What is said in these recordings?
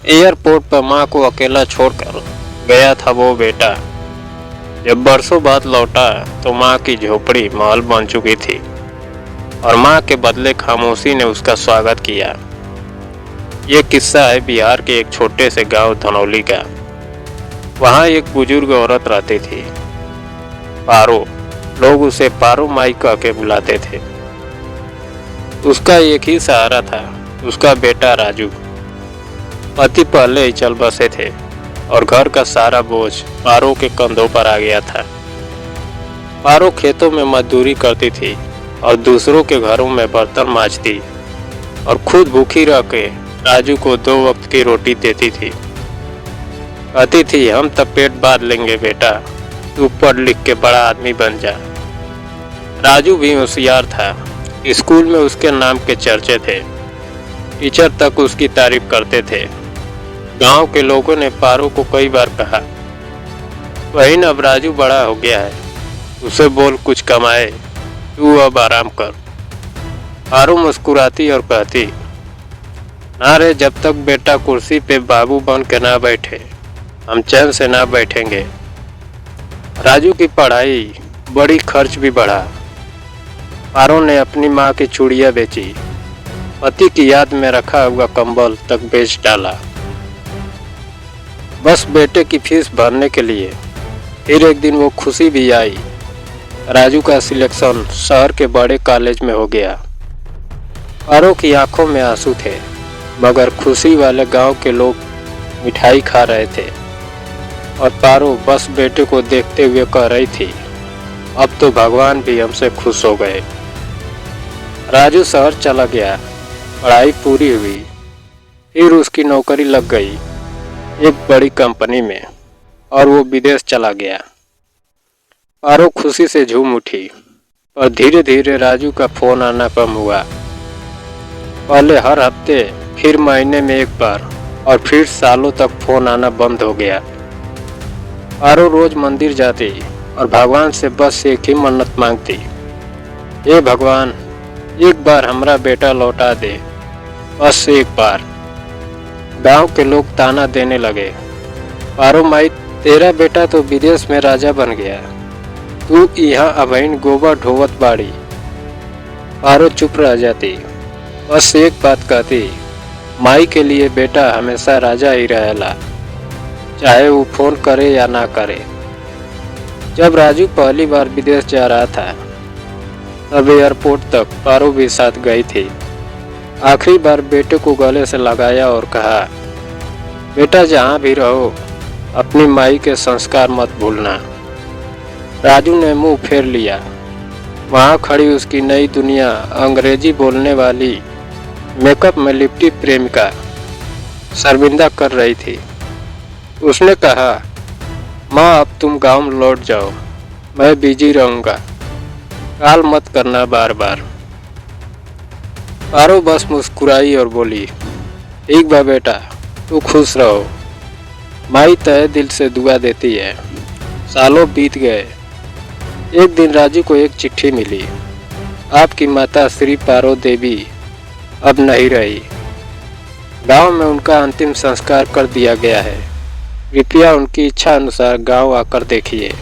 Airport पर माँ को अकेला छोड़कर गया था वो बेटा। जब बरसों बाद लौटा तो माँ की झोपड़ी महल बन चुकी थी और माँ के बदले खामोशी ने उसका स्वागत किया। ये किस्सा है बिहार के एक छोटे से गांव धनौली का। वहाँ एक बुजुर्ग औरत रहती थी, पारो। लोग उसे पारो माई कह के बुलाते थे। उसका एक ही सहारा था, उसका बेटा राजू। पति पहले ही चल बसे थे और घर का सारा बोझ पारो के कंधों पर आ गया था। पारो खेतों में मजदूरी करती थी और दूसरों के घरों में बर्तन मांजती और खुद भूखी रह के राजू को 2 वक्त की रोटी देती थी। कहती थी, हम तब पेट बांध लेंगे बेटा, तू पढ़ लिख के बड़ा आदमी बन जा। राजू भी होशियार था। स्कूल में उसके नाम के चर्चे थे, टीचर तक उसकी तारीफ करते थे। गांव के लोगों ने पारो को कई बार कहा, बहन अब राजू बड़ा हो गया है, उसे बोल कुछ कमाए, तू अब आराम कर। पारो मुस्कुराती और कहती, ना रे, जब तक बेटा कुर्सी पे बाबू बन के ना बैठे हम चैन से ना बैठेंगे। राजू की पढ़ाई बड़ी खर्च भी बढ़ा। पारो ने अपनी माँ की चूड़ियाँ बेची, पति की याद में रखा हुआ कंबल तक बेच डाला, बस बेटे की फीस भरने के लिए। फिर एक दिन वो खुशी भी आई, राजू का सिलेक्शन शहर के बड़े कॉलेज में हो गया। पारो की आंखों में आंसू थे, मगर खुशी वाले गांव के लोग मिठाई खा रहे थे और पारो बस बेटे को देखते हुए कह रही थी, अब तो भगवान भी हमसे खुश हो गए। राजू शहर चला गया, पढ़ाई पूरी हुई, फिर उसकी नौकरी लग गई एक बड़ी कंपनी में और वो विदेश चला गया। पारो खुशी से झूम उठी, पर धीरे धीरे राजू का फोन आना कम हुआ। पहले हर हफ्ते, फिर महीने में एक बार और फिर सालों तक फोन आना बंद हो गया। पारो रोज मंदिर जाती और भगवान से बस एक ही मन्नत मांगती, हे भगवान, एक बार हमारा बेटा लौटा दे, बस एक बार। गांव के लोग ताना देने लगे, पारो माई, तेरा बेटा तो विदेश में राजा बन गया, तू यहाँ अबहिन गोबर ढोवत बाड़ी। पारो चुप रह जाती, बस एक बात कहती, माई के लिए बेटा हमेशा राजा ही रहेला, चाहे वो फोन करे या ना करे। जब राजू पहली बार विदेश जा रहा था तब एयरपोर्ट तक पारो भी साथ गई थी। आखिरी बार बेटे को गले से लगाया और कहा, बेटा जहाँ भी रहो अपनी माई के संस्कार मत भूलना। राजू ने मुंह फेर लिया। वहाँ खड़ी उसकी नई दुनिया अंग्रेजी बोलने वाली मेकअप में लिपटी प्रेमिका शर्मिंदा कर रही थी। उसने कहा, माँ अब तुम गांव लौट जाओ, मैं बिजी रहूँगा, कॉल मत करना बार बार। पारो बस मुस्कुराई और बोली, ठीक बा बेटा, तू खुश रहो, माई तहे दिल से दुआ देती है। सालों बीत गए। एक दिन राजू को एक चिट्ठी मिली, आपकी माता श्री पारो देवी अब नहीं रही, गांव में उनका अंतिम संस्कार कर दिया गया है, कृपया उनकी इच्छा अनुसार गांव आकर देखिए।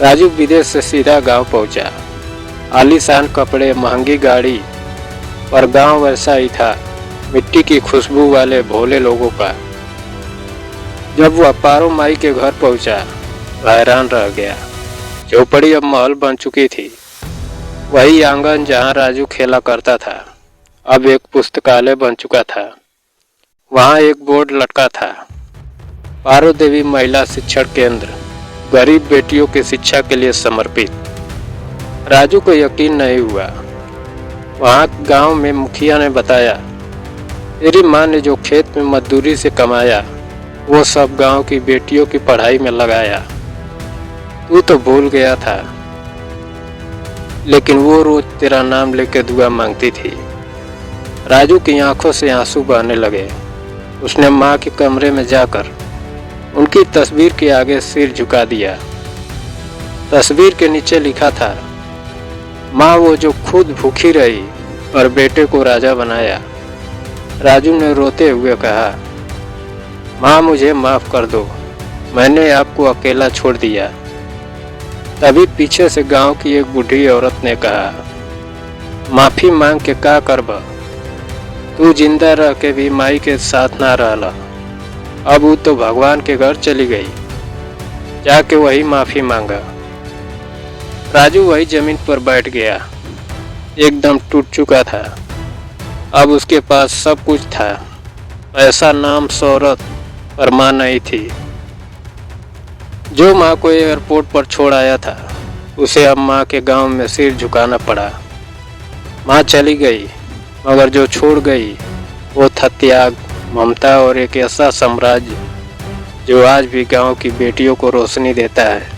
राजू विदेश से सीधा गांव पहुंचा। आलीशान कपड़े, महंगी गाड़ी, पर गांव वैसा ही था, मिट्टी की खुशबू वाले भोले लोगों का। जब वह पारो माई के घर पहुंचा तो हैरान रह गया। झोपड़ी अब महल बन चुकी थी। वही आंगन जहां राजू खेला करता था अब एक पुस्तकालय बन चुका था। वहां एक बोर्ड लटका था, पारो देवी महिला शिक्षण केंद्र, गरीब बेटियों की शिक्षा के लिए समर्पित। राजू को यकीन नहीं हुआ। वहाँ गांव में मुखिया ने बताया, तेरी माँ ने जो खेत में मजदूरी से कमाया वो सब गांव की बेटियों की पढ़ाई में लगाया। तू तो भूल गया था, लेकिन वो रोज तेरा नाम लेकर दुआ मांगती थी। राजू की आंखों से आंसू बहने लगे। उसने माँ के कमरे में जाकर उनकी तस्वीर के आगे सिर झुका दिया। तस्वीर के नीचे लिखा था, माँ वो जो खुद भूखी रही और बेटे को राजा बनाया। राजू ने रोते हुए कहा, माँ मुझे माफ़ कर दो, मैंने आपको अकेला छोड़ दिया। तभी पीछे से गांव की एक बूढ़ी औरत ने कहा, माफ़ी मांग के का करबा, तू जिंदा रह के भी माई के साथ ना रहला। अब वो तो भगवान के घर चली गई, जाके वही माफ़ी मांगा। राजू वही जमीन पर बैठ गया, एकदम टूट चुका था। अब उसके पास सब कुछ था, पैसा, नाम, शोहरत, पर माँ नहीं थी। जो माँ को एयरपोर्ट पर छोड़ आया था, उसे अब माँ के गांव में सिर झुकाना पड़ा। माँ चली गई, मगर जो छोड़ गई वो था त्याग, ममता और एक ऐसा साम्राज्य जो आज भी गांव की बेटियों को रोशनी देता है।